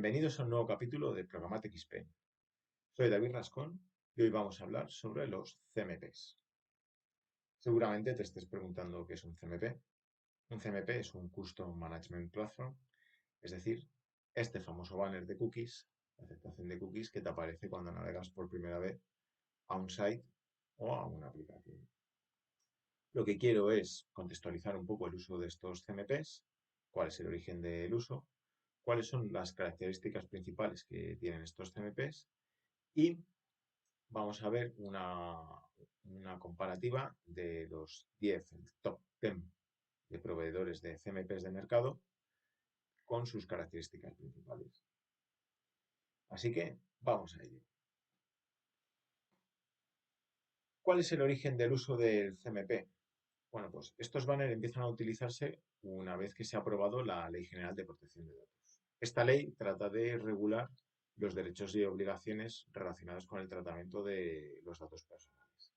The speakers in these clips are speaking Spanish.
Bienvenidos a un nuevo capítulo de Programate XP. Soy David Rascón y hoy vamos a hablar sobre los CMPs. Seguramente te estés preguntando qué es un CMP. Un CMP es un Custom Management Platform, es decir, este famoso banner de cookies, la aceptación de cookies que te aparece cuando navegas por primera vez a un site o a una aplicación. Lo que quiero es contextualizar un poco el uso de estos CMPs, cuál es el origen del uso, cuáles son las características principales que tienen estos CMPs y vamos a ver una comparativa de los 10, el top 10 de proveedores de CMPs de mercado con sus características principales. Así que vamos a ello. ¿Cuál es el origen del uso del CMP? Bueno, pues estos banners empiezan a utilizarse una vez que se ha aprobado la Ley General de Protección de Datos. Esta ley trata de regular los derechos y obligaciones relacionados con el tratamiento de los datos personales.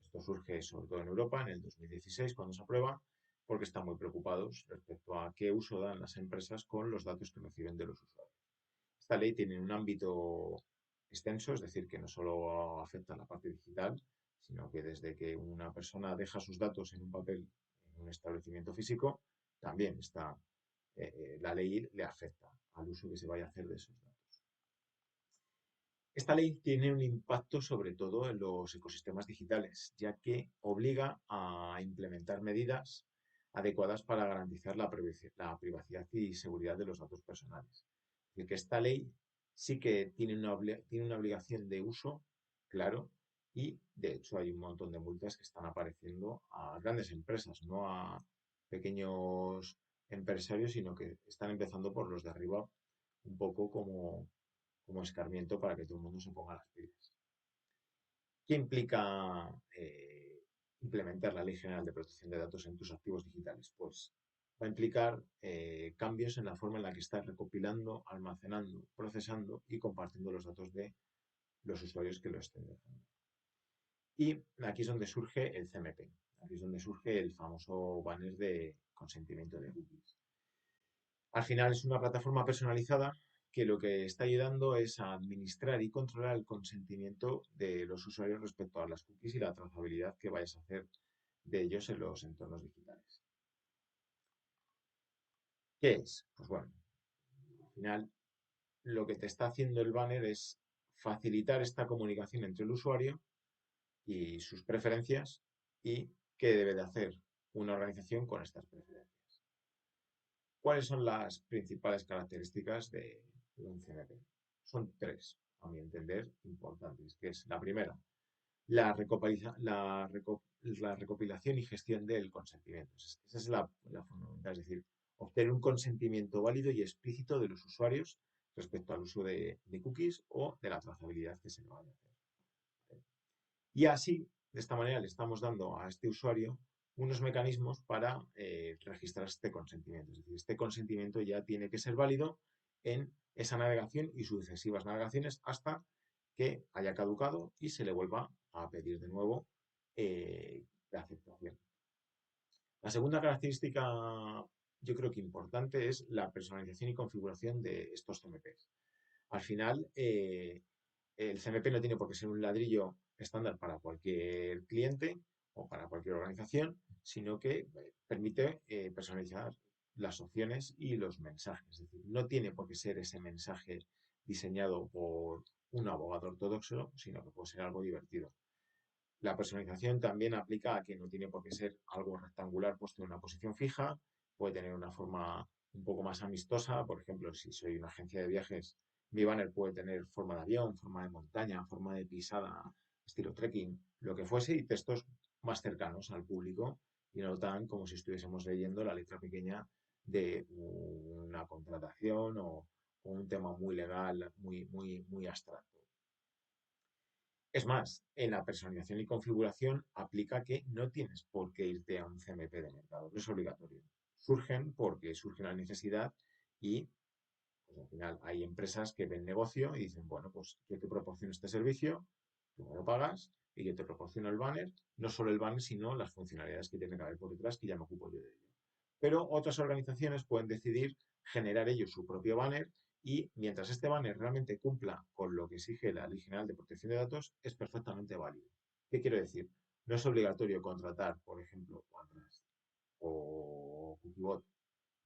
Esto surge sobre todo en Europa en el 2016 cuando se aprueba, porque están muy preocupados respecto a qué uso dan las empresas con los datos que reciben de los usuarios. Esta ley tiene un ámbito extenso, es decir, que no solo afecta a la parte digital, sino que desde que una persona deja sus datos en un papel en un establecimiento físico, también la ley le afecta al uso que se vaya a hacer de esos datos. Esta ley tiene un impacto sobre todo en los ecosistemas digitales, ya que obliga a implementar medidas adecuadas para garantizar la privacidad y seguridad de los datos personales. Es decir, que esta ley sí que tiene una obligación de uso, claro, y de hecho hay un montón de multas que están apareciendo a grandes empresas, no a pequeños empresarios, sino que están empezando por los de arriba un poco como escarmiento para que todo el mundo se ponga las pilas. ¿Qué implica implementar la Ley General de Protección de Datos en tus activos digitales? Pues va a implicar cambios en la forma en la que estás recopilando, almacenando, procesando y compartiendo los datos de los usuarios que lo estén dejando. Y aquí es donde surge el CMP. Aquí es donde surge el famoso banner de consentimiento de cookies. Al final es una plataforma personalizada que lo que está ayudando es a administrar y controlar el consentimiento de los usuarios respecto a las cookies y la trazabilidad que vayas a hacer de ellos en los entornos digitales. ¿Qué es? Pues bueno, al final lo que te está haciendo el banner es facilitar esta comunicación entre el usuario y sus preferencias y qué debe de hacer una organización con estas preferencias. ¿Cuáles son las principales características de un CMP? Son tres, a mi entender, importantes, que es la primera, la recopilación y gestión del consentimiento. Esa es la fundamental, es decir, obtener un consentimiento válido y explícito de los usuarios respecto al uso de cookies o de la trazabilidad que se le vaya a hacer. Y así, de esta manera, le estamos dando a este usuario unos mecanismos para registrar este consentimiento. Es decir, este consentimiento ya tiene que ser válido en esa navegación y sucesivas navegaciones hasta que haya caducado y se le vuelva a pedir de nuevo la aceptación. La segunda característica, yo creo que importante, es la personalización y configuración de estos CMPs. Al final, el CMP no tiene por qué ser un ladrillo estándar para cualquier cliente o para cualquier organización, sino que permite personalizar las opciones y los mensajes. Es decir, no tiene por qué ser ese mensaje diseñado por un abogado ortodoxo, sino que puede ser algo divertido. La personalización también aplica a que no tiene por qué ser algo rectangular puesto en una posición fija, puede tener una forma un poco más amistosa. Por ejemplo, si soy una agencia de viajes, mi banner puede tener forma de avión, forma de montaña, forma de pisada, estilo trekking, lo que fuese, y textos más cercanos al público y no tan como si estuviésemos leyendo la letra pequeña de una contratación o un tema muy legal, muy abstracto. Es más, en la personalización y configuración aplica que no tienes por qué irte a un CMP de mercado, no es obligatorio. Surgen porque surge la necesidad y pues, al final hay empresas que ven negocio y dicen, bueno, pues yo te proporciono este servicio, tú me lo pagas y yo te proporciono el banner, no solo el banner, sino las funcionalidades que tiene que haber por detrás, que ya me ocupo yo de ello. Pero otras organizaciones pueden decidir generar ellos su propio banner Y mientras este banner realmente cumpla con lo que exige la Ley General de Protección de Datos, es perfectamente válido. ¿Qué quiero decir? No es obligatorio contratar, por ejemplo, OneDrive o Cookiebot.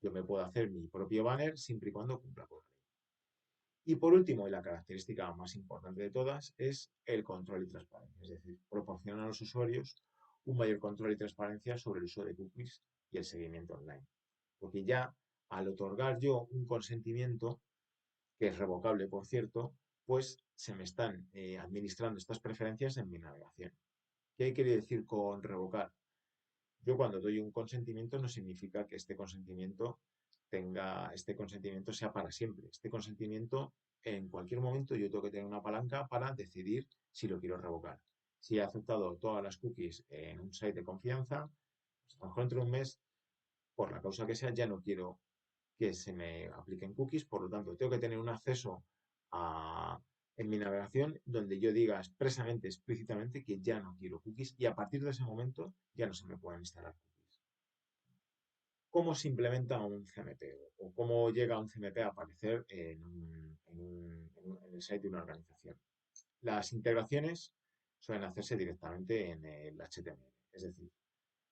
Yo me puedo hacer mi propio banner siempre y cuando cumpla con la ley. Y por último, y la característica más importante de todas, es el control y transparencia. Es decir, proporcionar a los usuarios un mayor control y transparencia sobre el uso de cookies y el seguimiento online. Porque ya al otorgar yo un consentimiento, que es revocable, por cierto, pues se me están administrando estas preferencias en mi navegación. ¿Qué quiere decir con revocar? Yo cuando doy un consentimiento no significa que este consentimiento sea para siempre. Este consentimiento, en cualquier momento, yo tengo que tener una palanca para decidir si lo quiero revocar. Si he aceptado todas las cookies en un site de confianza, pues a lo mejor dentro de un mes, por la causa que sea, ya no quiero que se me apliquen cookies, por lo tanto, tengo que tener un acceso a, en mi navegación donde yo diga expresamente, explícitamente que ya no quiero cookies y a partir de ese momento ya no se me pueden instalar cookies. ¿Cómo se implementa un CMP o cómo llega un CMP a aparecer en el site de una organización? Las integraciones suelen hacerse directamente en el HTML, es decir,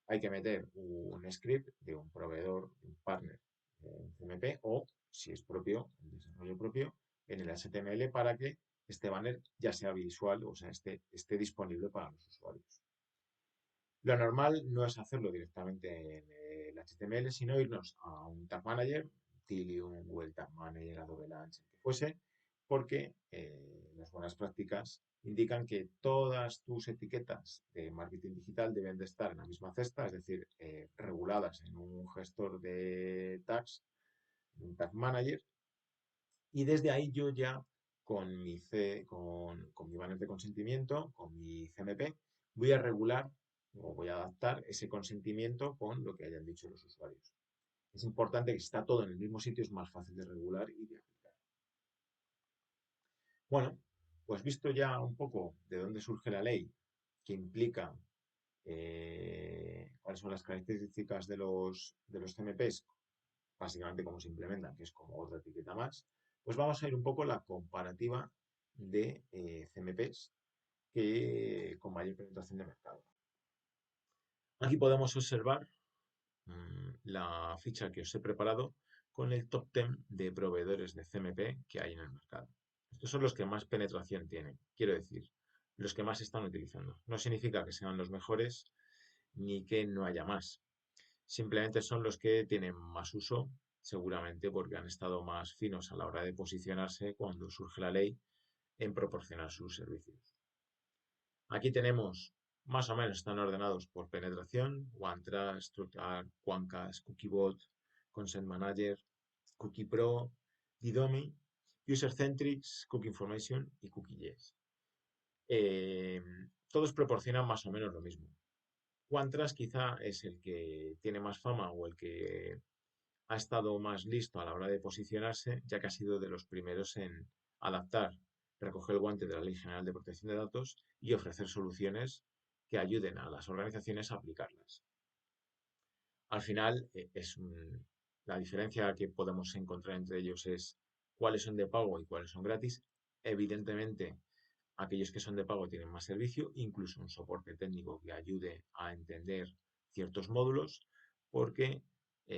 hay que meter un script de un proveedor, de un partner, un CMP o, si es propio, un desarrollo propio, en el HTML para que este banner ya sea visual, o sea, esté disponible para los usuarios. Lo normal no es hacerlo directamente en el HTML, sino irnos a un Tag Manager, Tilium, Google Tag Manager, Adobe Launcher, que fuese, porque las buenas prácticas indican que todas tus etiquetas de marketing digital deben de estar en la misma cesta, es decir, reguladas en un gestor de tags, un Tag Manager, y desde ahí yo ya con mi banner de consentimiento, con mi CMP, voy a regular o voy a adaptar ese consentimiento con lo que hayan dicho los usuarios. Es importante que si está todo en el mismo sitio, es más fácil de regular y de aplicar. Bueno, pues visto ya un poco de dónde surge la ley, que implica cuáles son las características de los CMPs, básicamente cómo se implementan, que es como otra etiqueta más, pues vamos a ir un poco la comparativa de CMPs con mayor penetración de mercado. Aquí podemos observar la ficha que os he preparado con el top 10 de proveedores de CMP que hay en el mercado. Estos son los que más penetración tienen, quiero decir, los que más se están utilizando. No significa que sean los mejores ni que no haya más. Simplemente son los que tienen más uso, seguramente porque han estado más finos a la hora de posicionarse cuando surge la ley en proporcionar sus servicios. Aquí tenemos, más o menos están ordenados por penetración: OneTrust, TrueCar, OneCast, Cookiebot, Consent Manager, CookiePro, Didomi, UserCentrics, Cookie Information y CookieJS. Eh, Todos proporcionan más o menos lo mismo. OneTrust quizá es el que tiene más fama o el que ha estado más listo a la hora de posicionarse, ya que ha sido de los primeros en adaptar, recoger el guante de la Ley General de Protección de Datos y ofrecer soluciones que ayuden a las organizaciones a aplicarlas. Al final, la diferencia que podemos encontrar entre ellos es cuáles son de pago y cuáles son gratis. Evidentemente, aquellos que son de pago tienen más servicio, incluso un soporte técnico que ayude a entender ciertos módulos, porque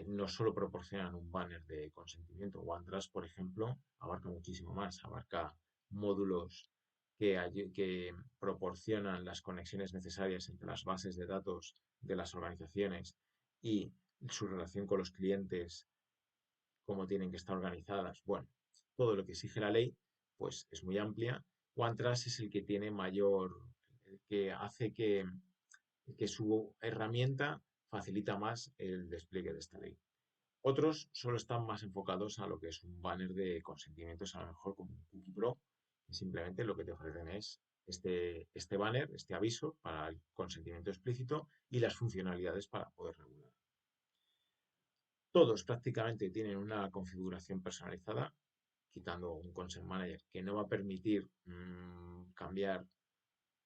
no solo proporcionan un banner de consentimiento. OneTrust, por ejemplo, abarca muchísimo más, abarca módulos que proporcionan las conexiones necesarias entre las bases de datos de las organizaciones y su relación con los clientes, cómo tienen que estar organizadas. Bueno, todo lo que exige la ley, pues es muy amplia. OneTrust es el que tiene mayor, el que hace que su herramienta facilita más el despliegue de esta ley. Otros solo están más enfocados a lo que es un banner de consentimientos, a lo mejor como un Cookie Pro, que simplemente lo que te ofrecen es este banner, este aviso para el consentimiento explícito y las funcionalidades para poder regular. Todos prácticamente tienen una configuración personalizada, quitando un Consent Manager que no va a permitir cambiar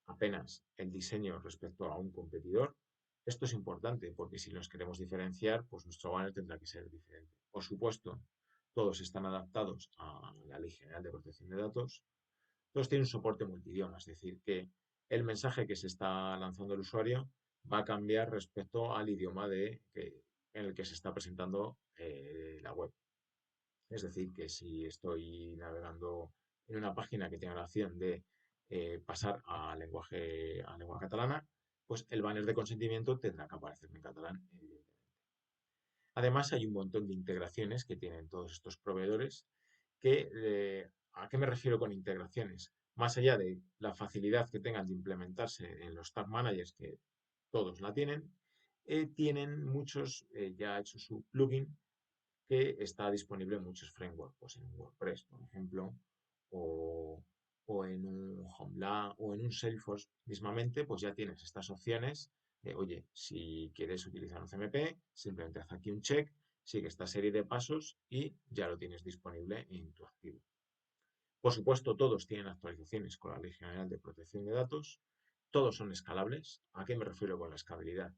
apenas el diseño respecto a un competidor. Esto es importante porque si nos queremos diferenciar, pues nuestro banner tendrá que ser diferente. Por supuesto, todos están adaptados a la Ley General de Protección de Datos, todos tienen un soporte multidioma, es decir, que el mensaje que se está lanzando al usuario va a cambiar respecto al idioma en el que se está presentando la web. Es decir, que si estoy navegando en una página que tenga la opción de pasar a lengua catalana, pues el banner de consentimiento tendrá que aparecer en catalán, evidentemente. Además, hay un montón de integraciones que tienen todos estos proveedores ¿a qué me refiero con integraciones? Más allá de la facilidad que tengan de implementarse en los Tag Managers, que todos la tienen muchos ya hecho su plugin que está disponible en muchos frameworks, pues en WordPress, por ejemplo, o, o en un Joomla o en un Salesforce mismamente, pues ya tienes estas opciones de, oye, si quieres utilizar un CMP, simplemente haz aquí un check, sigue esta serie de pasos y ya lo tienes disponible en tu activo. Por supuesto, todos tienen actualizaciones con la Ley General de Protección de Datos, todos son escalables. ¿A qué me refiero con la escalabilidad?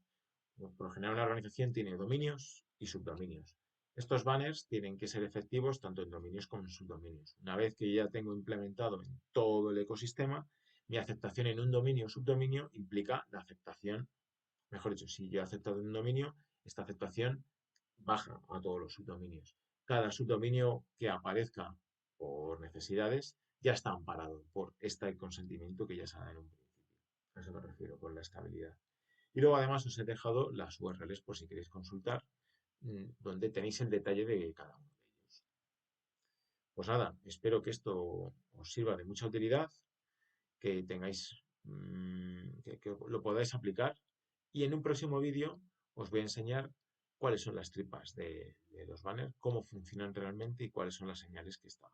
Por lo general, una organización tiene dominios y subdominios. Estos banners tienen que ser efectivos tanto en dominios como en subdominios. Una vez que ya tengo implementado en todo el ecosistema, mi aceptación en un dominio o subdominio implica la aceptación, mejor dicho, si yo he aceptado en un dominio, esta aceptación baja a todos los subdominios. Cada subdominio que aparezca por necesidades ya está amparado por este consentimiento que ya se da en un principio. A eso me refiero con la estabilidad. Y luego además os he dejado las URLs por si queréis consultar, donde tenéis el detalle de cada uno de ellos. Pues nada, espero que esto os sirva de mucha utilidad, que tengáis, que lo podáis aplicar. Y en un próximo vídeo os voy a enseñar cuáles son las tripas de los banners, cómo funcionan realmente y cuáles son las señales que están